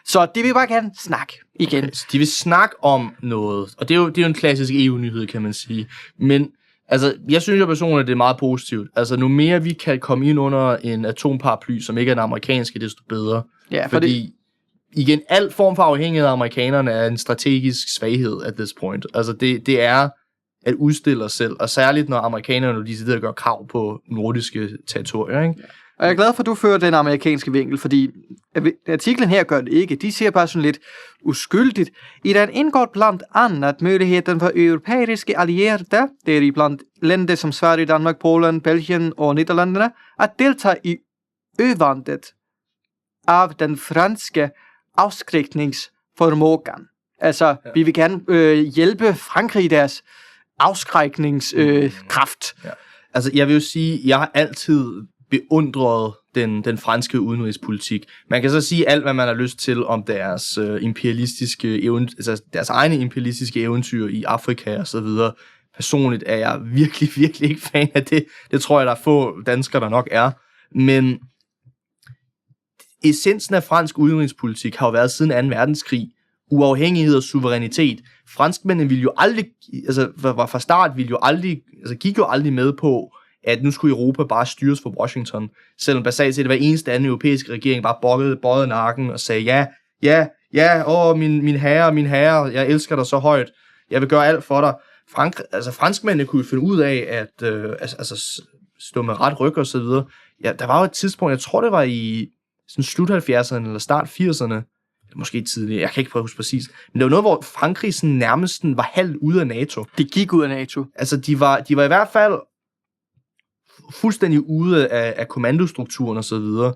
Så de vil bare gerne snakke igen. Okay, de vil snakke om noget, og det er jo en klassisk EU-nyhed, kan man sige. Men altså, jeg synes jo personligt, at det er meget positivt. Altså, nu mere vi kan komme ind under en atomparaply, som ikke er den amerikanske, desto bedre. Ja, fordi igen, al form for afhængighed af amerikanerne er en strategisk svaghed at this point. Altså, det er at udstille os selv, og særligt når amerikanerne de sidder og gør krav på nordiske territorier, ikke? Ja. Og jeg er glad for, at du fører den amerikanske vinkel, fordi artiklen her gør det ikke. De siger bare sådan lidt uskyldigt. I den indgår blandt andet muligheden for europæiske allierede, der i blandt lande som Sverige, Danmark, Polen, Belgien og Nederlandene, at deltage i øvandet af den franske afskrækningsformågan. Altså, vi vil gerne hjælpe Frankrig i deres afskrækningskraft. Ja. Altså, jeg vil jo sige, jeg har altid beundret den franske udenrigspolitik. Man kan så sige alt, hvad man har lyst til om deres deres egne imperialistiske eventyr i Afrika og så videre. Personligt er jeg virkelig, virkelig ikke fan af det. Det tror jeg, der er få danskere, der nok er. Men essensen af fransk udenrigspolitik har jo været siden 2. verdenskrig. Uafhængighed og suverænitet. Franskmændene ville jo aldrig, altså fra start ville jo aldrig, altså gik jo aldrig med på, at nu skulle Europa bare styres fra Washington, selvom basalt set hver eneste anden europæiske regering bare bøjede nakken og sagde, min herre, jeg elsker dig så højt, jeg vil gøre alt for dig. Franskmændene kunne finde ud af at stå med ret ryg og så videre. Ja, der var jo et tidspunkt, jeg tror det var i sådan slut 70'erne eller start 80'erne, måske tidligere, jeg kan ikke prøve at huske præcis, men det var noget, hvor Frankrig sådan nærmest var halvt ude af NATO. De gik ud af NATO. Altså, de var i hvert fald fuldstændig ude af kommandostrukturen og så videre.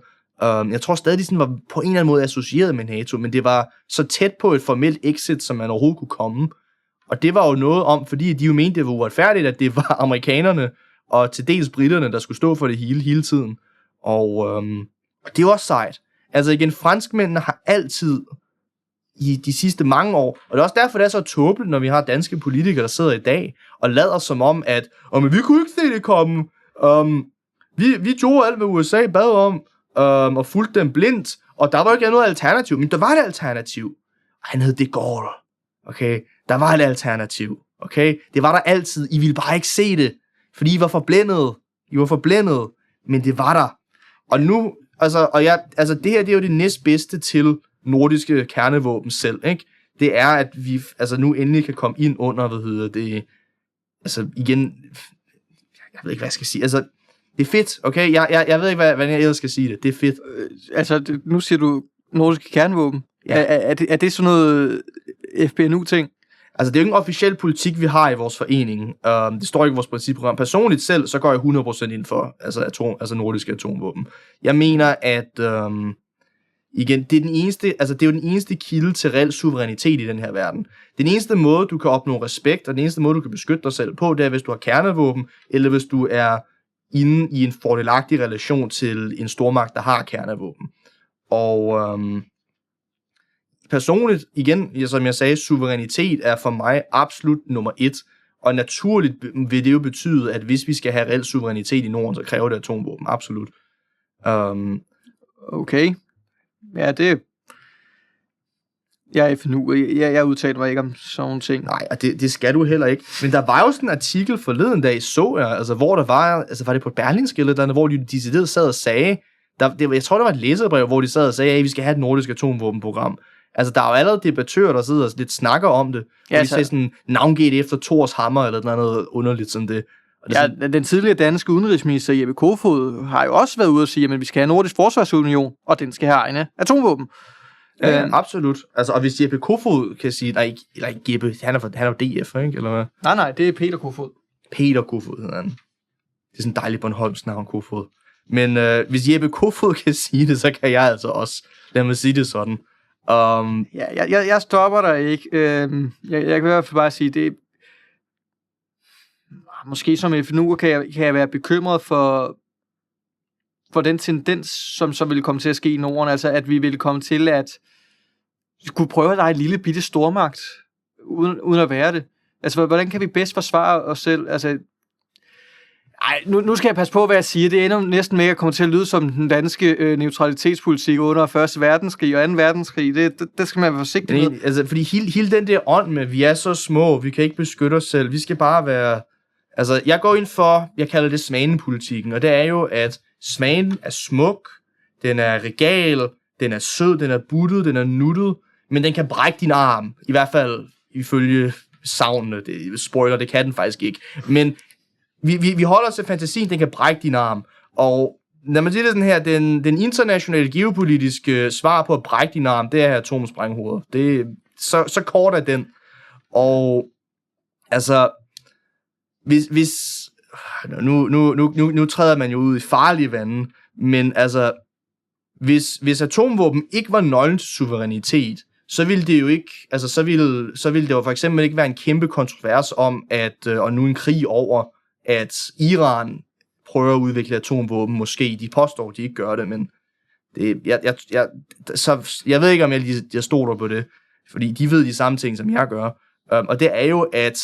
Jeg tror stadig, de sådan var på en eller anden måde associeret med NATO, men det var så tæt på et formelt exit, som man overhovedet kunne komme. Og det var jo noget om, fordi de jo mente, det var uretfærdigt, at det var amerikanerne og til dels britterne, der skulle stå for det hele tiden. Og det er også sejt. Altså igen, franskmændene har altid i de sidste mange år, og det er også derfor, det er så tåbeligt, når vi har danske politikere, der sidder i dag og lader som om, at vi kunne ikke se det komme. Vi gjorde alt, hvad USA bad om, og fulgte dem blindt, og der var ikke noget alternativ, men der var et alternativ. Han hed de Gaulle. Okay, der var et alternativ. Okay, det var der altid. I ville bare ikke se det, fordi I var forblændet. Men det var der. Og nu, det her, det er jo det næstbedste til nordiske kernevåben selv, ikke? det er, at vi altså nu endelig kan komme ind under, altså igen, jeg ved ikke, hvad jeg skal sige, altså, det er fedt, okay? Jeg ved ikke, hvad jeg ellers skal sige det. Det er fedt. Nu siger du nordiske kernevåben. Ja. Er det sådan noget FPNU-ting? Altså, det er jo ikke en officiel politik, vi har i vores forening. Det står ikke i vores principprogram. Personligt selv, så går jeg 100% ind for altså nordiske atomvåben. Jeg mener, at igen, det er jo den eneste kilde til reel suverænitet i den her verden. Den eneste måde, du kan opnå respekt, og den eneste måde, du kan beskytte dig selv på, det er, hvis du har kernevåben, eller hvis du er inde i en fordelagtig relation til en stormagt, der har kernevåben. Og personligt, igen, som jeg sagde, suverænitet er for mig absolut nummer 1. Og naturligt vil det jo betyde, at hvis vi skal have reel suverænitet i Norden, så kræver det atomvåben. Absolut. Okay. Ja, det... Jeg er FNU, jeg udtaler mig ikke om sådan nogle ting. Nej, og det skal du heller ikke. Men der var jo sådan en artikel forleden dag, hvor der var, var det på Berlingske eller der, hvor de decideret sad og sagde, jeg tror, der var et læserbrev, hvor de sad og sagde, at vi skal have et nordisk atomvåbenprogram. Altså, der er jo allerede debattører, der sidder og lidt snakker om det. Ja, de sagde sådan, navngivet efter Thors hammer, eller noget underligt sådan det. Ja, den tidligere danske udenrigsminister Jeppe Kofod har jo også været ude og sige, at vi skal have en nordisk forsvarsunion, og den skal have egne atomvåben. Ja, absolut. Altså, og hvis Jeppe Kofod kan sige, nej, eller Jeppe, han er jo DF, ikke? Eller hvad? Nej, det er Peter Kofod. Peter Kofod hedder han. Det er sådan en dejlig Bornholms navn, Kofod. Men hvis Jeppe Kofod kan sige det, så kan jeg altså også. Lad mig sige det sådan. Jeg stopper der ikke. Jeg kan i hvert fald bare sige, det måske som FNU kan jeg være bekymret for den tendens, som så vil komme til at ske i Norden, altså at vi vil komme til at kunne prøve at lege et lille bitte stormagt, uden at være det. Altså, hvordan kan vi bedst forsvare os selv? Altså, nu skal jeg passe på, hvad jeg siger. Det ender næsten med at komme til at lyde som den danske neutralitetspolitik under 1. verdenskrig og 2. verdenskrig. Det skal man være forsigtig med. Altså, fordi hele den der ånd med, vi er så små, vi kan ikke beskytte os selv, vi skal bare være... Altså, jeg går ind for, jeg kalder det smagenpolitikken, og det er jo, at smagen er smuk, den er regal, den er sød, den er buttet, den er nuttet, men den kan brække din arm. I hvert fald ifølge savnene. Spoiler, det kan den faktisk ikke. Men vi holder os til fantasien, den kan brække din arm. Og når man siger det sådan her, den internationale geopolitiske svar på at brække din arm, det er atomsprænghoveder. Det er så kort er den. Og altså, hvis nu træder man jo ud i farlige vande, men altså, hvis atomvåben ikke var nøglen til suverænitet, så ville det jo ikke, altså så ville det jo for eksempel ikke være en kæmpe kontrovers om, og nu en krig over, at Iran prøver at udvikle atomvåben, måske. De påstår, de ikke gør det, men jeg ved ikke, om jeg stoler på det, fordi de ved de samme ting, som jeg gør. Og det er jo, at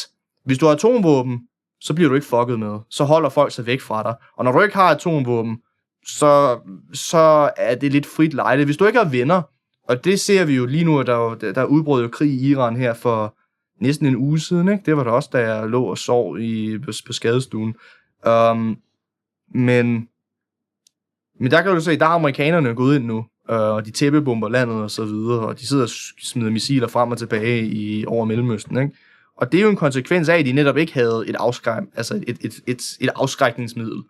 hvis du har atomvåben, så bliver du ikke fucket med. Så holder folk sig væk fra dig. Og når du ikke har atomvåben, så er det lidt frit lejde. Hvis du ikke har venner, og det ser vi jo lige nu, at der udbrød jo krig i Iran her for næsten en uge siden, ikke? Det var der også, da jeg lå og sov på skadestuen. Men der kan du se, der er amerikanerne gået ind nu, og de tæppebomber landet og så videre, og de sidder og smider missiler frem og tilbage over Mellemøsten, ikke? Og det er jo en konsekvens af, at de netop ikke havde et afskrækningsmiddel.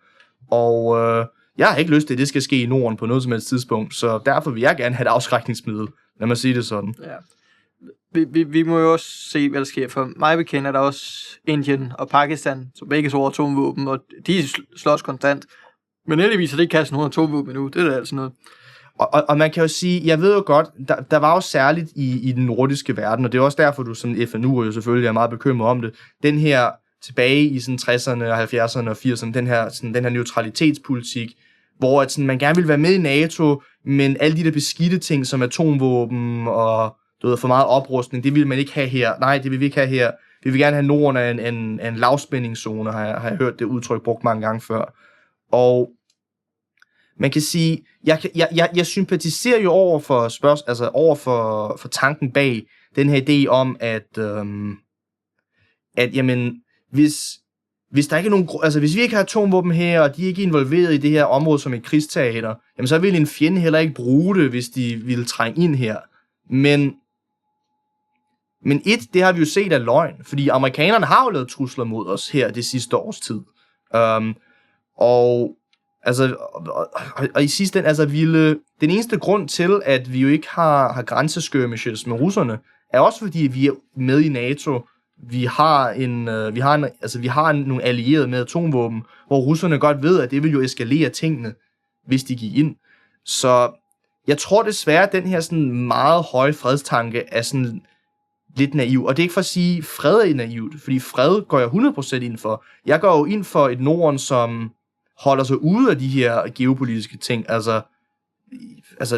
Og jeg har ikke lyst til, at det skal ske i Norden på noget som helst tidspunkt, så derfor vil jeg gerne have et afskrækningsmiddel. Lad mig sige det sådan. Ja. Vi må jo også se, hvad der sker. For mig bekendt er der også Indien og Pakistan, som begge så atomvåben, og de slås konstant. Men heldigvis er det ikke kastet nogen atomvåben nu. Det er da altså noget. Og man kan jo sige, jeg ved jo godt, der var jo særligt i den nordiske verden, og det er også derfor, du som FNU jo selvfølgelig er meget bekymret om det, den her tilbage i sådan 60'erne og 70'erne og 80'erne, den her neutralitetspolitik, hvor at sådan, man gerne vil være med i NATO, men alle de der beskidte ting som atomvåben og for meget oprustning, det vil man ikke have her. Nej, det vil vi ikke have her. Vi vil gerne have Norden af en lavspændingszone, har jeg hørt det udtryk brugt mange gange før. Og man kan sige, jeg sympatiserer jo over for tanken bag den her idé om, at jamen, hvis der ikke er nogen, altså hvis vi ikke har atomvåben her, og de er ikke involveret i det her område som et krigsteater, jamen så vil en fjende heller ikke bruge det, hvis de ville trænge ind her. Men Men det har vi jo set af løgn, fordi amerikanerne har jo lavet trusler mod os her det sidste års tid. Og i sidste ende, altså den eneste grund til, at vi jo ikke har grænseskirmishes med russerne, er også fordi, vi er med i NATO. Vi har nogle allierede med atomvåben, hvor russerne godt ved, at det vil jo eskalere tingene, hvis de gik ind. Så jeg tror desværre, at den her sådan meget høje fredstanke er sådan lidt naiv. Og det er ikke for at sige, at fred er naivt, fordi fred går jeg 100% ind for. Jeg går jo ind for et Norden, som holder sig ude af de her geopolitiske ting. Altså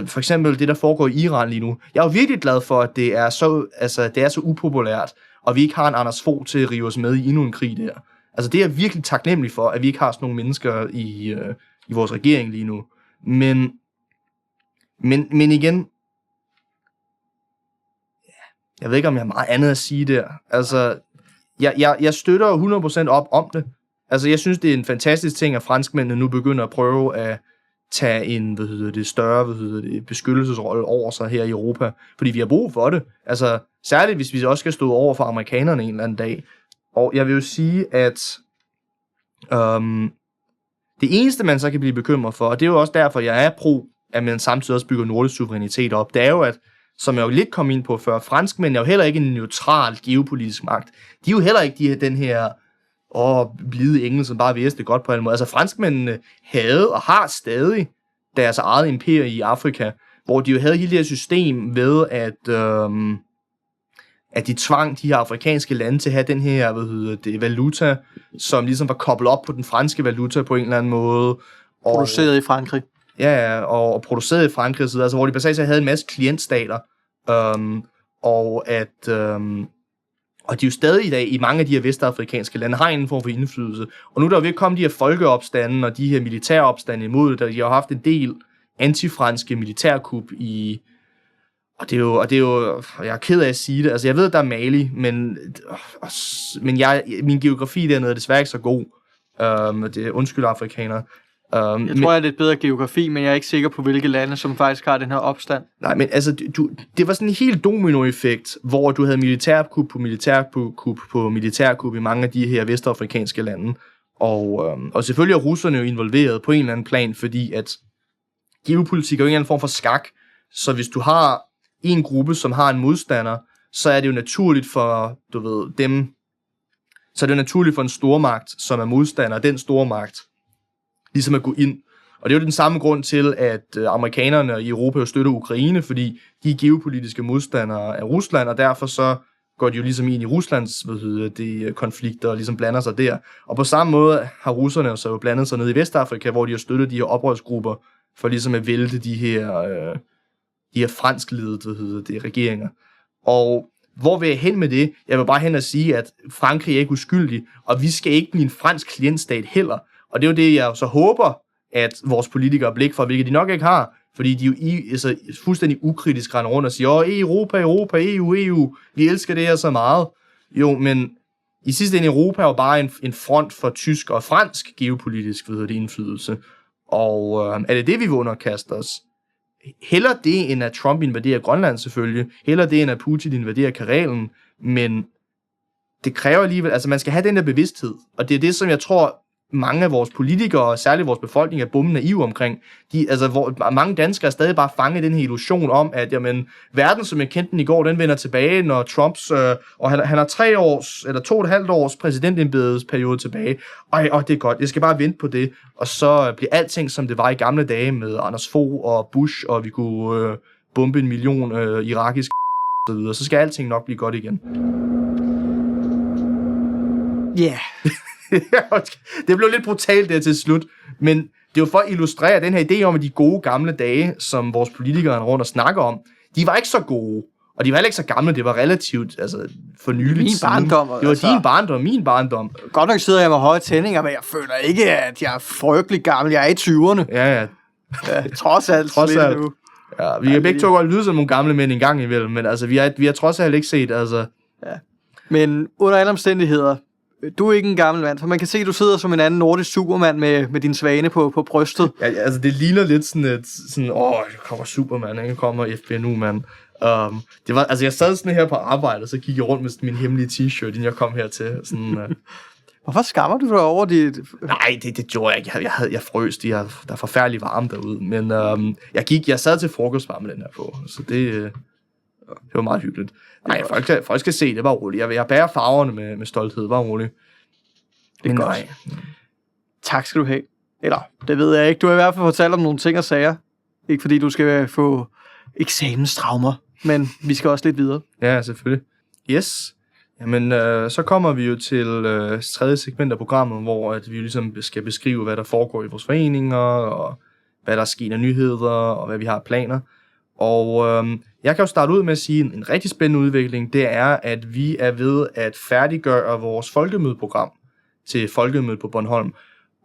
for eksempel det, der foregår i Iran lige nu. Jeg er jo virkelig glad for, at det er så upopulært, og vi ikke har en Anders Fogh til at rive os med i endnu en krig der. Altså det er jeg virkelig taknemmelig for, at vi ikke har sådan nogle mennesker i vores regering lige nu. Men igen, jeg ved ikke, om jeg har meget andet at sige der. Altså, jeg støtter 100% op om det. Altså, jeg synes, det er en fantastisk ting, at franskmændene nu begynder at prøve at tage en, større beskyttelsesrolle over sig her i Europa. Fordi vi har brug for det. Altså, særligt hvis vi også skal stå over for amerikanerne en eller anden dag. Og jeg vil jo sige, at det eneste, man så kan blive bekymret for, og det er jo også derfor, jeg er pro, at man samtidig også bygger nordisk suverænitet op, det er jo, at som jeg jo lidt kom ind på før, franskmænd er jo heller ikke en neutral geopolitisk magt. De er jo heller ikke den her blide engel, som bare vidste det godt på en måde. Altså franskmændene havde og har stadig deres eget imperie i Afrika, hvor de jo havde hele det her system ved, at de tvang de her afrikanske lande til at have den her, valuta, som ligesom var koblet op på den franske valuta på en eller anden måde. Produceret i Frankrig. Ja, og produceret i Frankrig, altså, hvor de basalt havde en masse klientstater, og de jo stadig i dag i mange af de her vestafrikanske lande har en form for indflydelse. Og nu er der jo ved at komme de her folkeopstande og de her militæropstande imod det, de har haft en del antifranske militærkup i. Og det er jo, jeg er ked af at sige det, altså jeg ved, der er Mali, men min geografi dernede er desværre ikke så god. Det er undskyld afrikanere. Jeg tror, jeg er lidt bedre geografi, men jeg er ikke sikker på, hvilke lande, som faktisk har den her opstand. Nej, men altså, det var sådan en helt dominoeffekt, hvor du havde militærkup på militærkup i mange af de her vestafrikanske lande. Og selvfølgelig er russerne jo involveret på en eller anden plan, fordi at geopolitik er jo en eller anden form for skak. Så hvis du har en gruppe, som har en modstander, så er det jo naturligt for, dem. Så er det jo naturligt for en stormagt, som er modstander af den stormagt, ligesom at gå ind. Og det er jo den samme grund til, at amerikanerne i Europa jo støtter Ukraine, fordi de er geopolitiske modstandere af Rusland, og derfor så går de jo ligesom ind i Ruslands konflikter og ligesom blander sig der. Og på samme måde har russerne så jo blandet sig ned i Vestafrika, hvor de har støttet de her oprørsgrupper for ligesom at vælte de her franskledede regeringer. Og hvor vil jeg hen med det? Jeg vil bare hen og sige, at Frankrig er ikke uskyldig, og vi skal ikke blive en fransk klientstat heller. Og det er jo det, jeg så håber, at vores politikere har blik for, hvilket de nok ikke har, fordi de jo fuldstændig ukritisk render rundt og siger, Europa, EU, vi elsker det her så meget. Jo, men i sidste ende Europa er jo bare en front for tysk og fransk geopolitisk indflydelse. Og er det, vi vil underkaste os? Heller det, end at Trump invaderer Grønland selvfølgelig. Heller det, end at Putin invaderer Karelen. Men det kræver alligevel, altså man skal have den der bevidsthed. Og det er det, som jeg tror, mange af vores politikere, og særligt vores befolkning, er bomben naive omkring. Hvor mange danskere er stadig bare fanget i den her illusion om, at verden, som jeg kendte den i går, den vender tilbage, når Trumps, og han har 3 års, eller 2,5 års præsidentembedelsperiode tilbage. Og det er godt, jeg skal bare vente på det. Og så bliver alting, som det var i gamle dage med Anders Fogh og Bush, og vi kunne bombe 1 million irakiske og så videre. Så skal alting nok blive godt igen. Ja. Yeah. Det blev lidt brutalt der til slut, men det er jo for at illustrere den her idé om, at de gode gamle dage, som vores politikere rundt og snakker om, de var ikke så gode, og de var heller ikke så gamle, det var relativt for nyligt. Min barndom. Det var din barndom, min barndom. Godt nok sidder jeg med høje tændinger, men jeg føler ikke, at jeg er frygtelig gammel. Jeg er i 20'erne. Ja. Trods alt. Nu. Ja, vi kan begge to godt lyde som nogle gamle mænd en gang imellem, men altså, vi har trods alt ikke set, altså. Ja. Men under alle omstændigheder, du er ikke en gammel mand, for man kan se, at du sidder som en anden nordisk supermand med din svane på brystet. Ja, altså det ligner lidt sådan der kommer Superman, ikke? Kommer FBNU, mand. Det var, altså jeg sad sådan her på arbejde, og så gik jeg rundt med min hemmelige t-shirt, inden jeg kom hertil. Sådan, Hvorfor skammer du dig over dit... Nej, det gjorde jeg ikke. Jeg frøs, der er forfærdelig varme derude. Men jeg sad til frokostbar med den her på, så det var meget hyggeligt. Nej, folk skal se, det var roligt. Jeg bærer farverne med stolthed, var roligt. Det er godt. Nej. Tak skal du have. Eller, det ved jeg ikke. Du har i hvert fald fortalt om nogle ting og sager. Ikke fordi du skal få eksamenstraumer, men vi skal også lidt videre. Ja, selvfølgelig. Yes. Jamen, så kommer vi jo til tredje segment af programmet, hvor at vi ligesom skal beskrive, hvad der foregår i vores foreninger, og hvad der sker af nyheder, og hvad vi har planer. Og jeg kan jo starte ud med at sige, en rigtig spændende udvikling, det er, at vi er ved at færdiggøre vores folkemødeprogram til Folkemødet på Bornholm.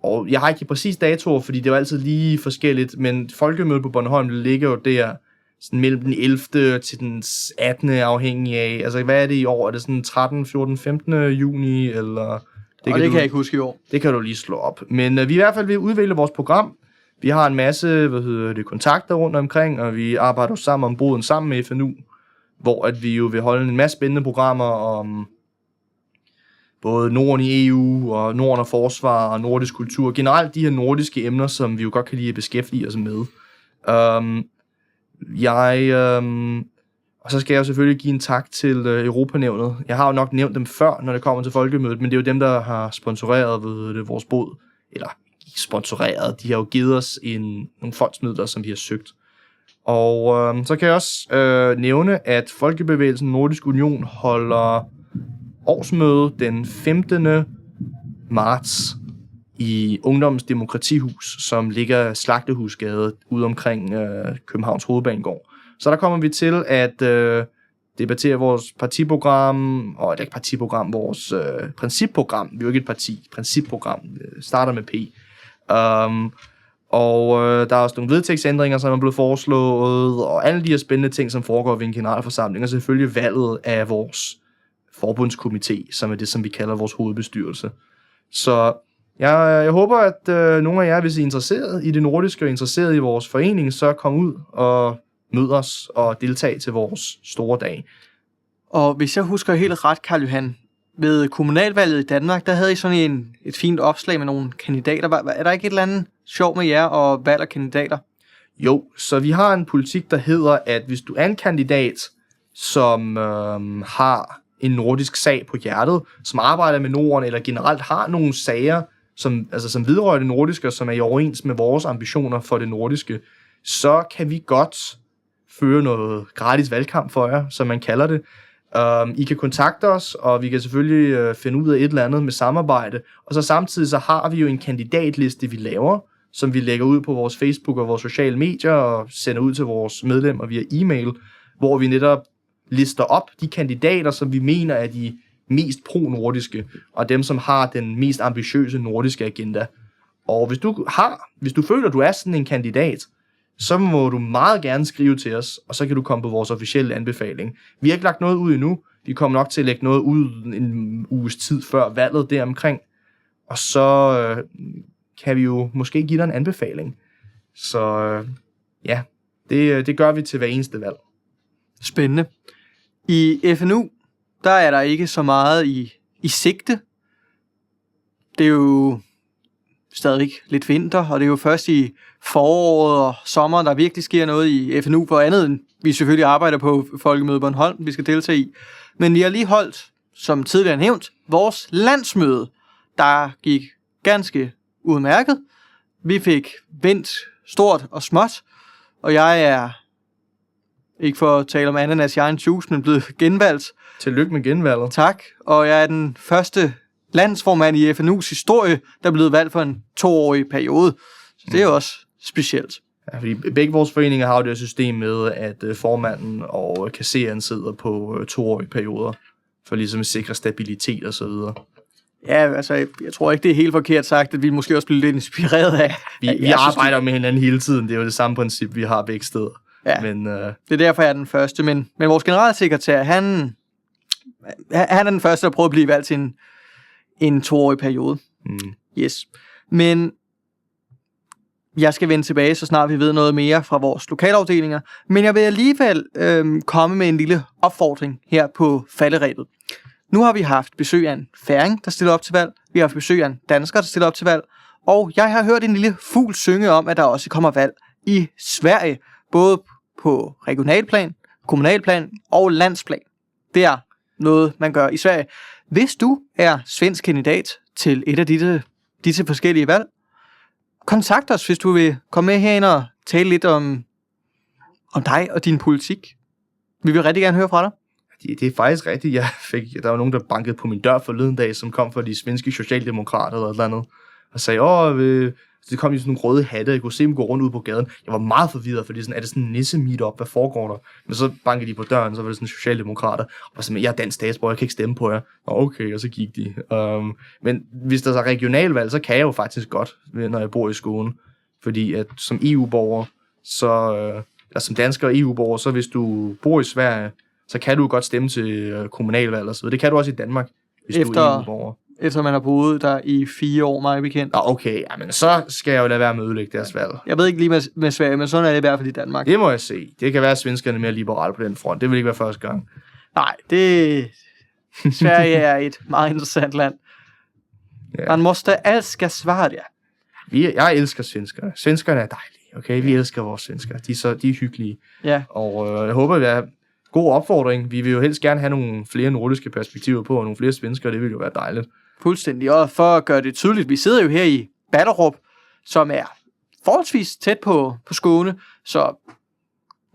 Og jeg har ikke præcis datoer, fordi det er jo altid lige forskelligt, men Folkemødet på Bornholm ligger jo der, sådan mellem den 11. til den 18. afhængig af, altså hvad er det i år? Er det sådan 13, 14, 15. juni, eller... Det kan jeg ikke huske i år. Det kan du lige slå op. Men vi er i hvert fald ved at udvikle vores program. Vi har en masse, kontakter rundt omkring, og vi arbejder sammen om boden sammen med FNU, hvor at vi jo vil holde en masse spændende programmer om både Norden i EU, og Norden og forsvar, og nordisk kultur. Generelt de her nordiske emner, som vi jo godt kan lide at beskæftige os med. Og så skal jeg jo selvfølgelig give en tak til Europanævnet. Jeg har jo nok nævnt dem før, når det kommer til folkemødet, men det er jo dem, der har sponsoreret vores båd. Eller ikke sponsoreret, de har jo givet os nogle fondsmidler, som vi har søgt. Og så kan jeg også nævne, at Folkebevægelsen Nordisk Union holder årsmøde den 15. marts i Ungdommens Demokratihus, som ligger Slagtehusgade ude omkring Københavns Hovedbanegård. Så der kommer vi til at debattere vores partiprogram, og det er ikke partiprogram, vores principprogram. Vi er jo ikke et parti, principprogram, starter med P. Der er også nogle vedtægtsændringer, som er blevet foreslået, og alle de her spændende ting, som foregår ved en generalforsamling, og selvfølgelig valget af vores forbundskomité, som er det, som vi kalder vores hovedbestyrelse. Så jeg håber, at nogle af jer, hvis I er interesseret i det nordiske og interesseret i vores forening, så kom ud og mød os og deltag til vores store dag. Og hvis jeg husker helt ret, Karl Johan, ved kommunalvalget i Danmark, der havde I sådan et fint opslag med nogle kandidater. Er der ikke et eller andet sjov med jer og valg af kandidater? Jo, så vi har en politik, der hedder, at hvis du er en kandidat, som har en nordisk sag på hjertet, som arbejder med Norden, eller generelt har nogle sager, som vedrører det nordiske, og som er i overens med vores ambitioner for det nordiske, så kan vi godt føre noget gratis valgkamp for jer, som man kalder det. I kan kontakte os, og vi kan selvfølgelig finde ud af et eller andet med samarbejde. Og så samtidig så har vi jo en kandidatliste, vi laver, som vi lægger ud på vores Facebook og vores sociale medier, og sender ud til vores medlemmer via e-mail, hvor vi netop lister op de kandidater, som vi mener er de mest pro-nordiske, og dem, som har den mest ambitiøse nordiske agenda. Og hvis du føler, at du er sådan en kandidat, så må du meget gerne skrive til os, og så kan du komme på vores officielle anbefaling. Vi har ikke lagt noget ud endnu. Vi kommer nok til at lægge noget ud en uges tid før valget deromkring. Og så kan vi jo måske give dig en anbefaling. Så ja, det gør vi til hver eneste valg. Spændende. I FNU, der er der ikke så meget i sigte. Det er jo stadig lidt vinter, og det er jo først i foråret og sommeren, der virkelig sker noget i FNU, for andet end vi selvfølgelig arbejder på Folkemødet Bornholm, vi skal deltage i. Men vi har lige holdt, som tidligere nævnt, vores landsmøde, der gik ganske udmærket. Vi fik vendt stort og småt, og jeg er, ikke for at tale om ananas i egen juice, men blevet genvalgt. Tillykke med genvalget. Tak, og jeg er den første landsformand i FNU's historie, der er blevet valgt for en 2-årig periode. Så det er jo også specielt. Ja, fordi begge vores foreninger har jo det system med, at formanden og kassereren sidder på 2-årige perioder, for ligesom at sikre stabilitet og så videre. Ja, altså, jeg tror ikke, det er helt forkert sagt, at vi måske også bliver lidt inspireret af... Vi arbejder med hinanden hele tiden, det er jo det samme princip, vi har begge steder. Ja, men, det er derfor, jeg er den første, men vores generalsekretær, han er den første, der prøver at blive valgt til en 2-årig periode. Yes. Men jeg skal vende tilbage, så snart vi ved noget mere fra vores lokalafdelinger. Men jeg vil alligevel komme med en lille opfordring her på falderebet. Nu har vi haft besøg af en færing, der stiller op til valg. Vi har haft besøg af en dansker, der stiller op til valg. Og jeg har hørt en lille fugl synge om, at der også kommer valg i Sverige. Både på regionalplan, kommunalplan og landsplan. Det er noget, man gør i Sverige. Hvis du er svensk kandidat til et af disse forskellige valg, kontakt os, hvis du vil komme med herind og tale lidt om dig og din politik. Vi vil rigtig gerne høre fra dig. Det er faktisk rigtigt. Der var nogen, der bankede på min dør forleden dag, som kom fra de svenske socialdemokrater eller et eller andet, og sagde, det kom i sådan nogle røde hatte, jeg kunne se dem gå rundt ud på gaden. Jeg var meget forvirret, fordi sådan, er det sådan en nisse-meetup, hvad foregår der? Men så bankede de på døren, så var det sådan socialdemokrater, og så jeg er dansk statsborger, jeg kan ikke stemme på jer. Okay, og så gik de. Men hvis der er regionalvalg, så kan jeg jo faktisk godt, når jeg bor i skolen. Fordi at som EU-borger, eller som dansker og EU-borger, så hvis du bor i Sverige, så kan du godt stemme til kommunalvalg og så videre. Det kan du også i Danmark, hvis du er EU-borger. Efter man har boet der i 4 år, meget bekendt. Okay, men så skal jeg jo lade være med at ødelægge deres valg. Jeg ved ikke lige med Sverige, men sådan er det i hvert fald i Danmark. Det må jeg se. Det kan være, at svenskerne er mere liberale på den front. Det vil ikke være første gang. Nej, Sverige er et meget interessant land. Ja. Man måste älska Sverige. Jeg elsker svenskerne. Svenskerne er dejlige, okay? Vi elsker vores svensker. De er hyggelige. Ja. Og jeg håber, det er god opfordring. Vi vil jo helst gerne have nogle flere nordiske perspektiver på, og nogle flere svenskere. Det vil jo være dejligt. Fuldstændig. Og for at gøre det tydeligt, vi sidder jo her i Ballerup, som er forholdsvis tæt på Skåne, så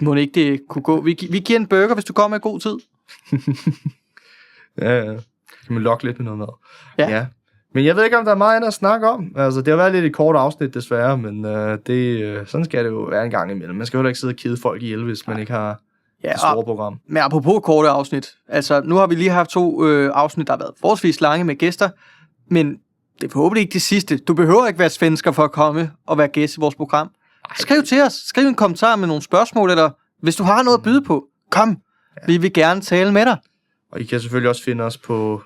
må ikke det kunne gå. Vi giver en burger, hvis du kommer med god tid. Ja. Kan man lokke lidt med noget mad. Ja. Men jeg ved ikke, om der er meget andet at snakke om. Altså, det har været lidt et kort afsnit, desværre, men sådan skal det jo være en gang imellem. Man skal jo ikke sidde og kede folk ihjel, hvis man ikke har et stort program. Men apropos korte afsnit, altså nu har vi lige haft 2 afsnit, der har været forholdsvis lange med gæster, men det er forhåbentlig ikke det sidste. Du behøver ikke være svensker for at komme og være gæst i vores program. Skriv til os. Skriv en kommentar med nogle spørgsmål, eller hvis du har noget at byde på, kom. Ja. Vi vil gerne tale med dig. Og I kan selvfølgelig også finde os på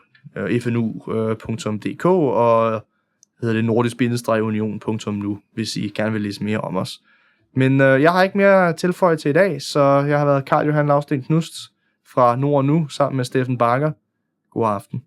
fnu.dk og hedder det nordisk-union.nu, hvis I gerne vil læse mere om os. Men jeg har ikke mere tilføje til i dag, så jeg har været Carl Johan Lausten Knust fra Nord Nu sammen med Steffen Bakker. God aften.